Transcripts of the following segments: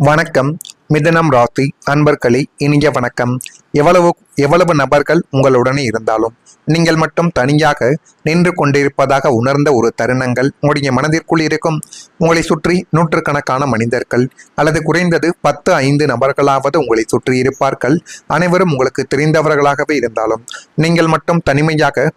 வணக்கம். மிதுனம் ராசி அன்பர்களே, இனிய வணக்கம். எவ்வளவு நபர்கள் உங்களுடனே இருந்தாலும் நீங்கள் மட்டும் தனியாக நின்று கொண்டிருப்பதாக உணர்ந்த ஒரு தருணங்கள் உங்களுடைய மனதிற்குள் இருக்கும். உங்களை சுற்றி நூற்றுக்கணக்கான மனிதர்கள் அல்லது குறைந்தது 10-5 நபர்களாவது உங்களை சுற்றி இருப்பார்கள். அனைவரும் உங்களுக்கு தெரிந்தவர்களாகவே இருந்தாலும் நீங்கள் மட்டும்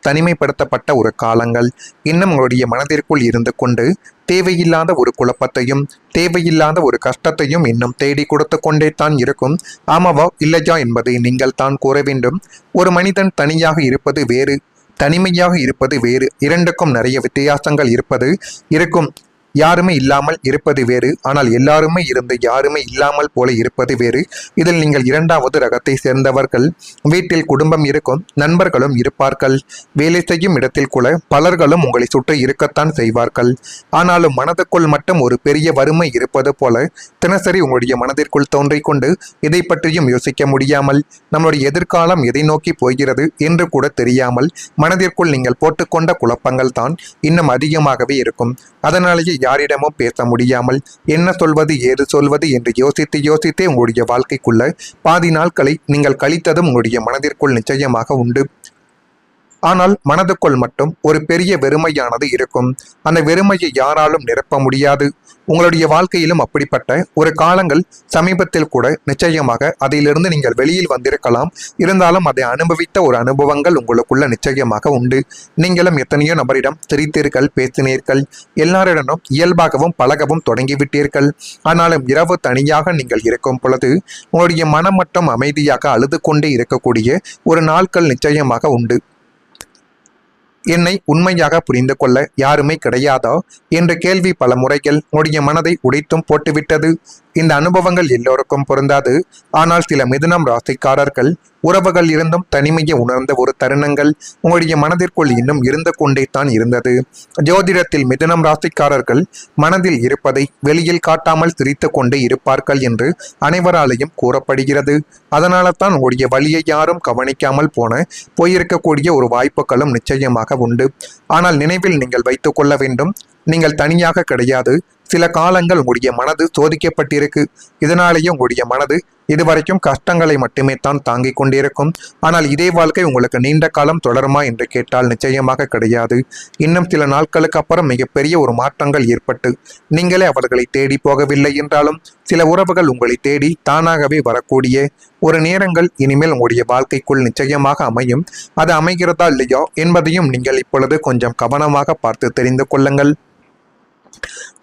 தனிமைப்படுத்தப்பட்ட ஒரு காலங்கள் இன்னும் உங்களுடைய மனதிற்குள் இருந்து கொண்டு தேவையில்லாத ஒரு குழப்பத்தையும் தேவையில்லாத ஒரு கஷ்டத்தையும் இன்னும் தேடி கொடுத்து கொண்டே தான் இருக்கும். ஆமாவா இல்லையா என்பதை நீங்கள் தான் கூற வேண்டும். ஒரு மனிதன் தனியாக இருப்பது வேறு, தனிமையாக இருப்பது வேறு. இரண்டுக்கும் நிறைய வித்தியாசங்கள் இருக்கும். யாருமே இல்லாமல் இருப்பது வேறு, ஆனால் எல்லாருமே இருந்து யாருமே இல்லாமல் போல இருப்பது வேறு. இதில் நீங்கள் இரண்டாவது ரகத்தை சேர்ந்தவர்கள். வீட்டில் குடும்பம் இருக்கும், நண்பர்களும் இருப்பார்கள். வேலை செய்யும் இடத்தில் கூட பலர்களும் உங்களை சுற்றி இருக்கத்தான் செய்வார்கள். ஆனாலும் மனதுக்குள் மட்டும் ஒரு பெரிய வறுமை இருப்பது போல தினசரி உங்களுடைய மனதிற்குள் தோன்றிக் கொண்டு இதை பற்றியும் யோசிக்க முடியாமல், நம்முடைய எதிர்காலம் எதை நோக்கி போகிறது என்று கூட தெரியாமல் மனதிற்குள் நீங்கள் போட்டுக்கொண்ட குழப்பங்கள் தான் இன்னும் அதிகமாகவே இருக்கும். அதனாலேயே யாரிடமும் பேச முடியாமல் என்ன சொல்வது ஏது சொல்வது என்று யோசித்தே உங்களுடைய வாழ்க்கைக்குள்ள பாதி நாட்களை நீங்கள் கழித்ததும் உங்களுடைய மனதிற்குள் நிச்சயமாக உண்டு. ஆனால் மனதுக்குள் மட்டும் ஒரு பெரிய வெறுமையானது இருக்கும். அந்த வெறுமையை யாராலும் நிரப்ப முடியாது. உங்களுடைய வாழ்க்கையிலும் அப்படிப்பட்ட ஒரு காலங்கள் சமீபத்தில் கூட நிச்சயமாக அதிலிருந்து நீங்கள் வெளியில் வந்திருக்கலாம். இருந்தாலும் அதை அனுபவித்த ஒரு அனுபவங்கள் உங்களுக்குள்ள நிச்சயமாக உண்டு. நீங்களும் எத்தனையோ நபரிடம் சிரித்தீர்கள், பேசினீர்கள், எல்லாரிடமும் இயல்பாகவும் பழகவும் தொடங்கிவிட்டீர்கள். ஆனாலும் இரவு தனியாக நீங்கள் இருக்கும் பொழுது உங்களுடைய மனம் மட்டும் அமைதியாக அழுது கொண்டே இருக்கக்கூடிய ஒரு நாட்கள் நிச்சயமாக உண்டு. என்னை உண்மையாக புரிந்து கொள்ள யாருமே கிடையாதா என்ற கேள்வி பல முறைகள் உங்களுடைய மனதை உடைத்தும் போட்டுவிட்டது. இந்த அனுபவங்கள் எல்லோருக்கும் பொருந்தாது. ஆனால் சில மிதுனம் ராசிக்காரர்கள் உறவுகள் இருந்தும் தனிமையை உணர்ந்த ஒரு தருணங்கள் உங்களுடைய மனதிற்குள் இன்னும் இருந்து கொண்டே தான் இருந்தது. ஜோதிடத்தில் மிதுனம் ராசிக்காரர்கள் மனதில் இருப்பதை வெளியில் காட்டாமல் சிரித்து கொண்டே இருப்பார்கள் என்று அனைவராலையும் கூறப்படுகிறது. அதனால தான் உங்களுடைய வழியை யாரும் கவனிக்காமல் போயிருக்கக்கூடிய ஒரு வாய்ப்புகளும் நிச்சயமாக உண்டு. ஆனால் நினைவில் நீங்கள் வைத்துக் கொள்ள வேண்டும், நீங்கள் தனியாக கிடையாது. சில காலங்கள் உங்களுடைய மனது சோதிக்கப்பட்டிருக்கு. இதனாலேயே உங்களுடைய மனது இதுவரைக்கும் கஷ்டங்களை மட்டுமே தான் தாங்கிக் கொண்டிருக்கும். ஆனால் இதே வாழ்க்கை உங்களுக்கு நீண்ட காலம் தொடருமா என்று கேட்டால் நிச்சயமாக கிடையாது. இன்னும் சில நாட்களுக்கு அப்புறம் மிகப்பெரிய ஒரு மாற்றங்கள் ஏற்பட்டு நீங்களே அவர்களை தேடி போகவில்லை என்றாலும் சில உறவுகள் உங்களை தேடி தானாகவே வரக்கூடிய ஒரு நேரங்கள் இனிமேல் உங்களுடைய வாழ்க்கைக்குள் நிச்சயமாக அமையும். அது அமைகிறதா இல்லையா என்பதையும் நீங்கள் இப்பொழுது கொஞ்சம் கவனமாக பார்த்து தெரிந்து கொள்ளுங்கள்.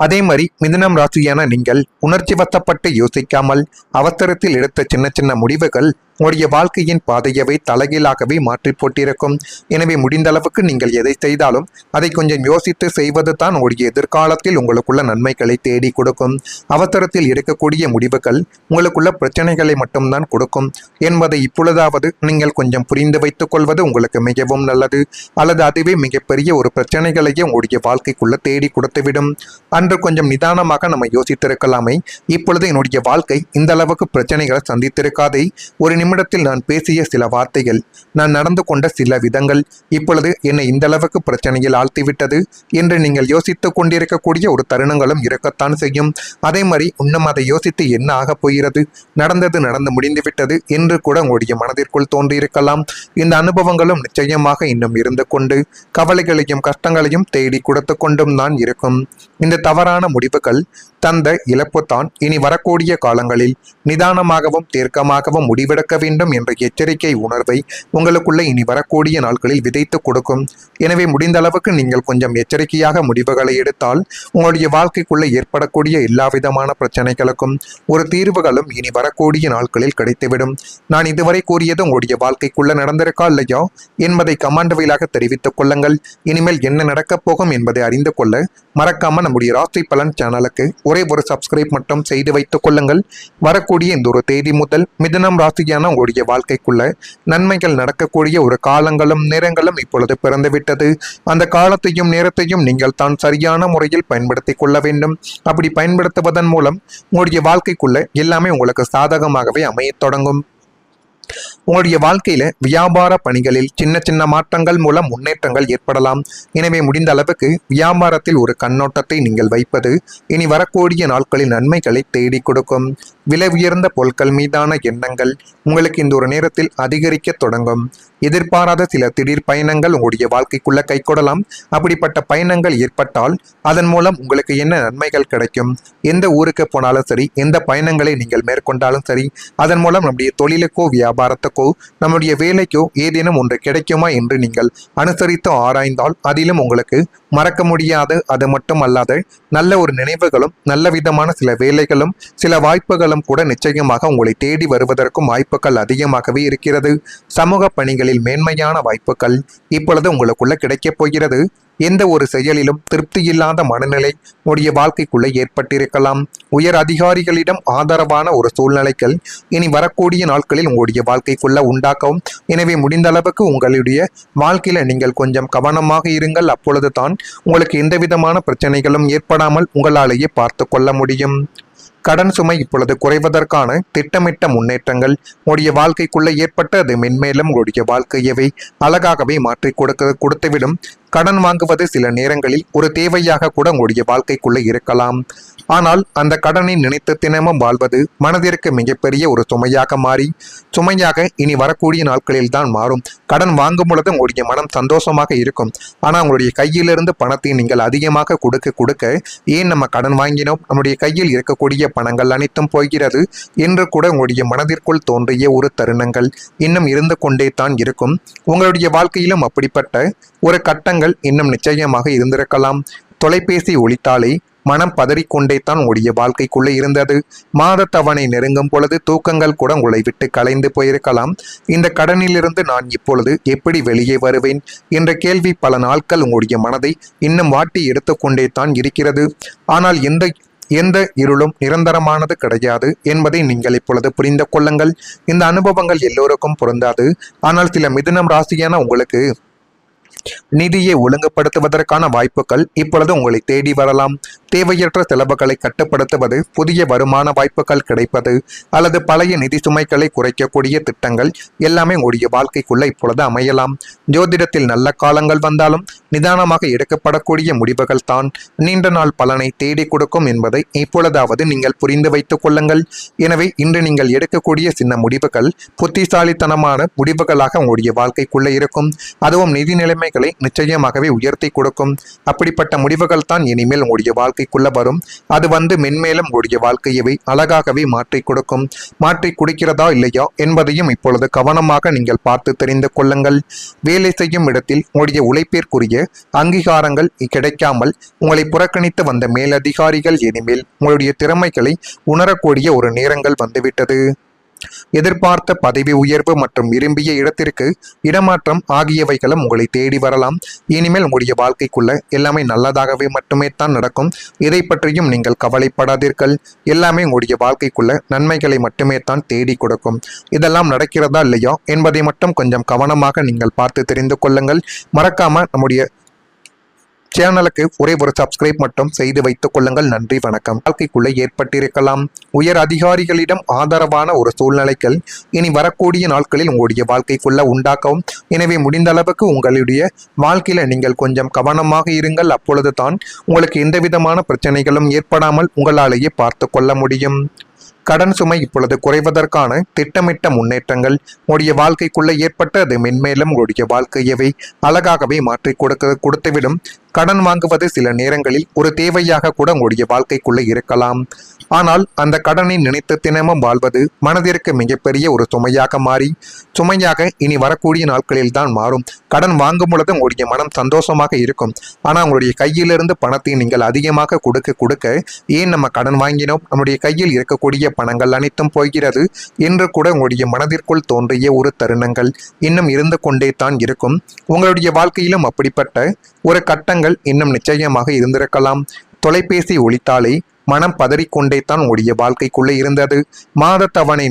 அதே மாதிரி மிதுனம் ராசியான நீங்கள் உணர்ச்சி வசப்பட்டு யோசிக்காமல் அவசரத்தில் எடுத்த சின்ன சின்ன முடிவுகள் உங்களுடைய வாழ்க்கையின் பாதையவை தலைகீழாகவே மாற்றி போட்டிருக்கும். எனவே முடிந்த அளவுக்கு நீங்கள் எதை செய்தாலும் அதை கொஞ்சம் யோசித்து செய்வது தான் உங்களுடைய எதிர்காலத்தில் உங்களுக்குள்ள நன்மைகளை தேடி கொடுக்கும். அவசரத்தில் எடுக்கக்கூடிய முடிவுகள் உங்களுக்குள்ள பிரச்சனைகளை மட்டும்தான் கொடுக்கும் என்பதை இப்பொழுதாவது நீங்கள் கொஞ்சம் புரிந்து வைத்துக் கொள்வது உங்களுக்கு மிகவும் நல்லது. அல்லது அதுவே மிகப்பெரிய ஒரு பிரச்சனைகளையே உங்களுடைய வாழ்க்கைக்குள்ள தேடி கொடுத்துவிடும். அன்று கொஞ்சம் நிதானமாக நம்ம யோசித்திருக்கலாமே, இப்பொழுது என்னுடைய வாழ்க்கை இந்த அளவுக்கு பிரச்சனைகளை சந்தித்திருக்காதே, ஒரு நிமிடத்தில் நான் பேசிய சில வார்த்தைகள், நான் நடந்து கொண்ட சில விதங்கள் இப்பொழுது என்னை இந்த அளவுக்கு பிரச்சனையில் ஆழ்த்திவிட்டது என்று நீங்கள் யோசித்துக் கொண்டிருக்கக்கூடிய ஒரு தருணங்களும் இருக்கத்தான் செய்யும். அதே மாதிரி இன்னும் அதை யோசித்து என்ன ஆகப் போகிறது, நடந்து முடிந்துவிட்டது என்று கூட உங்களுடைய மனதிற்குள் தோன்றியிருக்கலாம். இந்த அனுபவங்களும் நிச்சயமாக இன்னும் இருந்து கொண்டு கவலைகளையும் கஷ்டங்களையும் தேடி கொடுத்து கொண்டும் தான் இருக்கும். இந்த தவறான முடிவுகள் தந்த இழப்பு தான் இனி வரக்கூடிய காலங்களில் நிதானமாகவும் தீர்க்கமாகவும் முடிவெடுக்க வேண்டும் என்ற எச்சரிக்கை உணர்வை உங்களுக்குள்ள இனி வரக்கூடிய நாட்களில் விதைத்து கொடுக்கும். எனவே முடிந்த அளவுக்கு நீங்கள் கொஞ்சம் எச்சரிக்கையாக முடிவுகளை எடுத்தால் உங்களுடைய வாழ்க்கைக்குள்ள ஏற்படக்கூடிய எல்லா விதமான பிரச்சனைகளுக்கும் ஒரு தீர்வுகளும் இனி வரக்கூடிய நாட்களில் கிடைத்துவிடும். நான் இதுவரை கூறியது உங்களுடைய வாழ்க்கைக்குள்ள நடந்திருக்கா இல்லையா என்பதை கமெண்ட் வாயிலாக தெரிவித்துக் கொள்ளுங்கள். இனிமேல் என்ன நடக்கப் போகும் என்பதை அறிந்து கொள்ள மறக்காம நம்முடைய ராசி பலன் சேனலுக்கு ஒரே ஒரு சப்ஸ்கிரைப் மட்டும் செய்து வைத்துக் கொள்ளுங்கள். வரக்கூடிய இந்த ஒரு தேதி முதல் மிதுனம் ராசியான உங்களுடைய வாழ்க்கைக்குள்ள நன்மைகள் நடக்கக்கூடிய ஒரு காலங்களும் நேரங்களும் இப்பொழுது பிறந்துவிட்டது. அந்த காலத்தையும் நேரத்தையும் நீங்கள் தான் சரியான முறையில் பயன்படுத்திக் கொள்ள வேண்டும். அப்படி பயன்படுத்துவதன் மூலம் உங்களுடைய வாழ்க்கைக்குள்ள எல்லாமே உங்களுக்கு சாதகமாகவே அமையத் தொடங்கும். உங்களுடைய வாழ்க்கையில வியாபார பணிகளில் சின்ன சின்ன மாற்றங்கள் மூலம் முன்னேற்றங்கள் ஏற்படலாம். எனவே முடிந்த அளவுக்கு வியாபாரத்தில் ஒரு கண்ணோட்டத்தை நீங்கள் வைப்பது இனி வரக்கூடிய நாட்களில் நன்மைகளை தேடி கொடுக்கும். விலை உயர்ந்த பொருட்கள் மீதான எண்ணங்கள் உங்களுக்கு இந்த ஒரு நேரத்தில் அதிகரிக்க தொடங்கும். எதிர்பாராத சில திடீர் பயணங்கள் உங்களுடைய வாழ்க்கைக்குள்ள கைகொடலாம். அப்படிப்பட்ட பயணங்கள் ஏற்பட்டால் அதன் மூலம் உங்களுக்கு என்ன நன்மைகள் கிடைக்கும்? எந்த ஊருக்கு போனாலும் சரி, எந்த பயணங்களை நீங்கள் மேற்கொண்டாலும் சரி, அதன் மூலம் நம்முடைய தொழிலுக்கோ வியாபாரத்துக்கோ நம்முடைய வேலைக்கோ ஏதேனும் ஒன்று கிடைக்குமா என்று நீங்கள் அனுசரித்து ஆராய்ந்தால் அதிலும் உங்களுக்கு மறக்க முடியாத, அது மட்டும் அல்லாத நல்ல ஒரு நினைவுகளும் நல்ல விதமான சில வேலைகளும் சில வாய்ப்புகளும் கூட நிச்சயமாக உங்களை தேடி வருவதற்கும் வாய்ப்புகள் அதிகமாகவே இருக்கிறது. சமூக பணிகளில் மேன்மையான வாய்ப்புகள் இப்பொழுது உங்களுக்குள்ள கிடைக்கப் போகிறது. எந்த ஒரு செயலிலும் திருப்தி இல்லாத மனநிலை உடைய வாழ்க்கைக்குள்ளே ஏற்பட்டிருக்கலாம். உயர் அதிகாரிகளிடம் ஆதரவான ஒரு சூழ்நிலைகள் இனி வரக்கூடிய நாட்களில் உங்களுடைய வாழ்க்கைக்குள்ள உண்டாக்கவும். எனவே முடிந்த அளவுக்கு உங்களுடைய வாழ்க்கையில நீங்கள் கொஞ்சம் கவனமாக இருங்கள். அப்பொழுது தான் உங்களுக்கு எந்த விதமான பிரச்சனைகளும் ஏற்படாமல் உங்களாலேயே பார்த்து கொள்ள முடியும். கடன் சுமை இப்பொழுது குறைவதற்கான திட்டமிட்ட முன்னேற்றங்கள் உங்களுடைய வாழ்க்கைக்குள்ள ஏற்பட்டு அது மென்மேலும் உங்களுடைய வாழ்க்கையவை அழகாகவே மாற்றி கொடுத்துவிடும். கடன் வாங்குவது சில நேரங்களில் ஒரு தேவையாக கூட உங்களுடைய வாழ்க்கைக்குள்ள இருக்கலாம். ஆனால் அந்த கடனை நினைத்து தினமும் வாழ்வது மனதிற்கு மிகப்பெரிய ஒரு சுமையாக இனி வரக்கூடிய நாட்களில் தான் மாறும். கடன் வாங்கும் பொழுது உங்களுடைய மனம் சந்தோஷமாக இருக்கும். ஆனால் உங்களுடைய கையிலிருந்து பணத்தை நீங்கள் அதிகமாக கொடுக்க ஏன் நம்ம கடன் வாங்கினோம், நம்முடைய கையில் இருக்கக்கூடிய பணங்கள் அனைத்தும் போகிறது என்று கூட உங்களுடைய மனதிற்குள் தோன்றிய ஒரு தருணங்கள் இன்னும் இருந்து கொண்டே தான் இருக்கும். உங்களுடைய வாழ்க்கையிலும் அப்படிப்பட்ட ஒரு கட்டங்கள் இன்னும் நிச்சயமாக இருந்திருக்கலாம். தொலைபேசி ஒலித்தாலே மனம் பதறிக்கொண்டே தான் உங்களுடைய வாழ்க்கைக்குள்ளே இருந்தது. மாத தவணை நெருங்கும் பொழுது தூக்கங்கள் கூட உங்களை விட்டு கலைந்து போயிருக்கலாம். இந்த கடனிலிருந்து நான் இப்பொழுது எப்படி வெளியே வருவேன் என்ற கேள்வி பல நாட்கள் உங்களுடைய மனதை இன்னும் வாட்டி எடுத்துக்கொண்டே தான் இருக்கிறது. ஆனால் எந்த இருளும் நிரந்தரமானது கிடையாது என்பதை நீங்கள் இப்பொழுது புரிந்து கொள்ளுங்கள். இந்த அனுபவங்கள் எல்லோருக்கும் பொருந்தாது. ஆனால் சில மிதுனம் ராசியான உங்களுக்கு நிதியை ஒழுங்குபடுத்துவதற்கான வாய்ப்புகள் இப்பொழுது உங்களை தேடி வரலாம். தேவையற்ற செலவுகளை கட்டுப்படுத்துவது, புதிய வருமான வாய்ப்புகள் கிடைப்பது அல்லது பழைய நிதி சுமைகளை குறைக்கக்கூடிய திட்டங்கள் எல்லாமே உங்களுடைய வாழ்க்கைக்குள்ள இப்பொழுது அமையலாம். ஜோதிடத்தில் நல்ல காலங்கள் வந்தாலும் நிதானமாக எடுக்கப்படக்கூடிய முடிவுகள் தான் நீண்ட நாள் பலனை தேடி கொடுக்கும் என்பதை இப்பொழுதாவது நீங்கள் புரிந்து வைத்துக் கொள்ளுங்கள். எனவே இன்று நீங்கள் எடுக்கக்கூடிய சின்ன முடிவுகள் புத்திசாலித்தனமான முடிவுகளாக உங்களுடைய வாழ்க்கைக்குள்ள இருக்கும். அதுவும் நிதி நிலைமைகளை நிச்சயமாகவே உயர்த்தி கொடுக்கும். அப்படிப்பட்ட முடிவுகள் தான் இனிமேல் உங்களுடைய வாழ்க்கைக்குள்ள வரும். அது வந்து மென்மேலும் உங்களுடைய வாழ்க்கையவை அழகாகவே மாற்றி கொடுக்கும். மாற்றி குடிக்கிறதா இல்லையா என்பதையும் இப்பொழுது கவனமாக நீங்கள் பார்த்து தெரிந்து கொள்ளுங்கள். வேலை செய்யும் இடத்தில் உங்களுடைய உழைப்பிற்குரிய அங்கீகாரங்கள் கிடைக்காமல் உங்களை புறக்கணித்து வந்த மேலதிகாரிகள் இனிமேல் உங்களுடைய திறமைகளை உணரக்கூடிய ஒரு நேரங்கள் வந்துவிட்டது. எதிர்பார்த்த பதவி உயர்வு மற்றும் விரும்பிய இடத்திற்கு இடமாற்றம் ஆகியவைகளும் உங்களை தேடி வரலாம். இனிமேல் உங்களுடைய வாழ்க்கைக்குள்ள எல்லாமே நல்லதாகவே மட்டுமே தான் நடக்கும். இதை பற்றியும் நீங்கள் கவலைப்படாதீர்கள். எல்லாமே உங்களுடைய வாழ்க்கைக்குள்ள நன்மைகளை மட்டுமே தான் தேடி கொடுக்கும். இதெல்லாம் நடக்கிறதா இல்லையா என்பதை மட்டும் கொஞ்சம் கவனமாக நீங்கள் பார்த்து தெரிந்து கொள்ளுங்கள். மறக்காம நம்முடைய சேனலுக்கு ஒரே ஒரு சப்ஸ்கிரைப் மட்டும் செய்து வைத்துக் கொள்ளுங்கள். நன்றி, வணக்கம். வாழ்க்கைக்குள்ளே ஏற்பட்டிருக்கலாம். உயர் அதிகாரிகளிடம் ஆதரவான ஒரு சூழ்நிலைகள் இனி வரக்கூடிய நாட்களில் உங்களுடைய வாழ்க்கைக்குள்ள உண்டாக்கவும். எனவே முடிந்த அளவுக்கு உங்களுடைய வாழ்க்கையில நீங்கள் கொஞ்சம் கவனமாக இருங்கள். அப்பொழுது தான் உங்களுக்கு எந்த விதமான பிரச்சனைகளும் ஏற்படாமல் உங்களாலேயே பார்த்து கொள்ள முடியும். கடன் சுமை இப்பொழுது குறைவதற்கான திட்டமிட்ட முன்னேற்றங்கள் உங்களுடைய வாழ்க்கைக்குள்ள ஏற்பட்டு அது மென்மேலும் உங்களுடைய வாழ்க்கையவை அழகாகவே மாற்றி கொடுத்துவிடும். கடன் வாங்குவது சில நேரங்களில் ஒரு தேவையாக கூட உங்களுடைய வாழ்க்கைக்குள்ள இருக்கலாம். ஆனால் அந்த கடனை நினைத்து தினமும் வாழ்வது மனதிற்கு மிகப்பெரிய ஒரு சுமையாக இனி வரக்கூடிய நாட்களில் தான் மாறும். கடன் வாங்கும் பொழுது உங்களுடைய மனம் சந்தோஷமாக இருக்கும். ஆனால் உங்களுடைய கையிலிருந்து பணத்தை நீங்கள் அதிகமாக கொடுக்க ஏன் நம்ம கடன் வாங்கினோம், நம்முடைய கையில் இருக்கக்கூடிய பணங்கள் அனைத்தும் போகிறது என்று கூட உங்களுடைய மனதிற்குள் தோன்றிய ஒரு தருணங்கள் இன்னும் இருந்து கொண்டே தான் இருக்கும். உங்களுடைய வாழ்க்கையிலும் அப்படிப்பட்ட ஒரு கட்டங்கள் இன்னும் நிச்சயமாக இருந்திருக்கலாம். தொலைபேசி ஒலித்தாலே மனம் பதறிக்கொண்டே தான் உங்களுடைய வாழ்க்கைக்குள்ளே இருந்தது. மாத தவணை